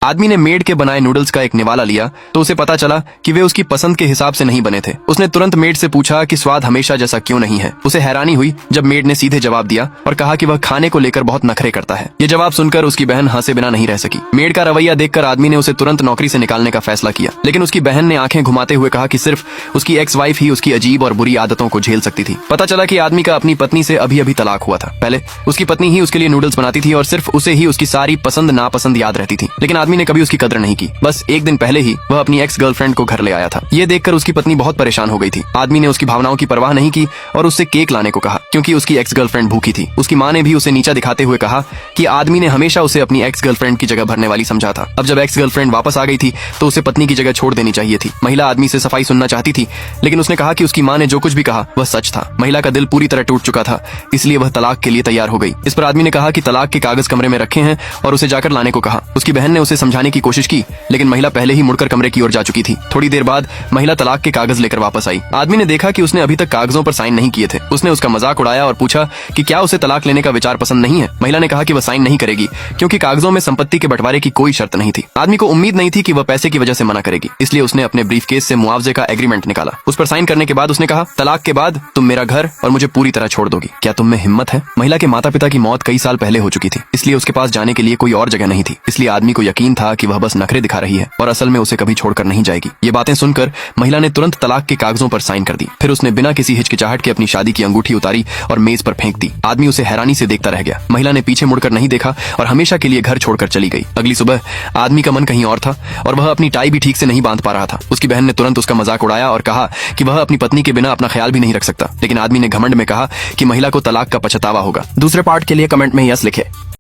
आदमी ने मेड के बनाए नूडल्स का एक निवाला लिया तो उसे पता चला कि वे उसकी पसंद के हिसाब से नहीं बने थे। उसने तुरंत मेड से पूछा कि स्वाद हमेशा जैसा क्यों नहीं है। उसे हैरानी हुई जब मेड ने सीधे जवाब दिया और कहा कि वह खाने को लेकर बहुत नखरे करता है। ये जवाब सुनकर उसकी बहन हंसे बिना नहीं रह सकी। मेड का रवैया देखकर आदमी ने उसे तुरंत नौकरी से निकालने का फैसला किया, लेकिन उसकी बहन ने आंखें घुमाते हुए कहा कि सिर्फ उसकी एक्स वाइफ ही उसकी अजीब और बुरी आदतों को झेल सकती थी। पता चला कि आदमी का अपनी पत्नी से अभी अभी तलाक हुआ था। पहले उसकी पत्नी ही उसके लिए नूडल्स बनाती थी और सिर्फ उसे ही उसकी सारी पसंद नापसंद याद रहती थी, लेकिन आदमी ने कभी उसकी कदर नहीं की। बस एक दिन पहले ही वह अपनी एक्स गर्लफ्रेंड को घर ले आया था। ये देखकर उसकी पत्नी बहुत परेशान हो गई थी। आदमी ने उसकी भावनाओं की परवाह नहीं की और उससे केक लाने को कहा, क्योंकि उसकी एक्स गर्लफ्रेंड भूखी थी। उसकी माँ ने भी उसे नीचा दिखाते हुए कहा कि आदमी ने हमेशा उसे अपनी एक्स गर्लफ्रेंड की जगह भरने वाली समझा था। अब जब एक्स गर्लफ्रेंड वापस आ गई थी तो उसे पत्नी की जगह छोड़ देनी चाहिए थी। महिला आदमी से सफाई सुनना चाहती थी, लेकिन उसने कहा कि उसकी माँ ने जो कुछ भी कहा वह सच था। महिला का दिल पूरी तरह टूट चुका था, इसलिए वह तलाक के लिए तैयार हो गई। इस पर आदमी ने कहा कि तलाक के कागज कमरे में रखे हैं और उसे जाकर लाने को कहा। उसकी बहन ने उसे समझाने की कोशिश की, लेकिन महिला पहले ही मुड़कर कमरे की ओर जा चुकी थी। थोड़ी देर बाद महिला तलाक के कागज लेकर वापस आई। आदमी ने देखा कि उसने अभी तक कागजों पर साइन नहीं किए थे। उसने उसका मजाक उड़ाया और पूछा कि क्या उसे तलाक लेने का विचार पसंद नहीं है। महिला ने कहा कि वह साइन नहीं करेगी क्योंकि कागजों में संपत्ति के बंटवारे की कोई शर्त नहीं थी। आदमी को उम्मीद नहीं थी कि वह पैसे की वजह से मना करेगी, इसलिए उसने अपने ब्रीफकेस से मुआवजे का एग्रीमेंट निकाला। उस पर साइन करने के बाद उसने कहा, तलाक के बाद तुम मेरा घर और मुझे पूरी तरह छोड़ दोगी। क्या तुम में हिम्मत है? महिला के माता पिता की मौत कई साल पहले हो चुकी थी, इसलिए उसके पास जाने के लिए कोई और जगह नहीं थी। इसलिए आदमी को यकीन था कि वह बस नखरे दिखा रही है और असल में उसे कभी छोड़कर नहीं जाएगी। ये बातें सुनकर महिला ने तुरंत तलाक के कागजों पर साइन कर दी। फिर उसने बिना किसी हिचकिचाहट के अपनी शादी की अंगूठी उतारी और मेज पर फेंक दी। आदमी उसे हैरानी से देखता रह गया। महिला ने पीछे मुड़कर नहीं देखा और हमेशा के लिए घर छोड़कर चली गई। अगली सुबह आदमी का मन कहीं और था और वह अपनी टाई भी ठीक से नहीं बांध पा रहा था। उसकी बहन ने तुरंत उसका मजाक उड़ाया और कहा कि वह अपनी पत्नी के बिना अपना ख्याल भी नहीं रख सकता, लेकिन आदमी ने घमंड में कहा कि महिला को तलाक का पछतावा होगा। दूसरे पार्ट के लिए कमेंट में यस लिखे।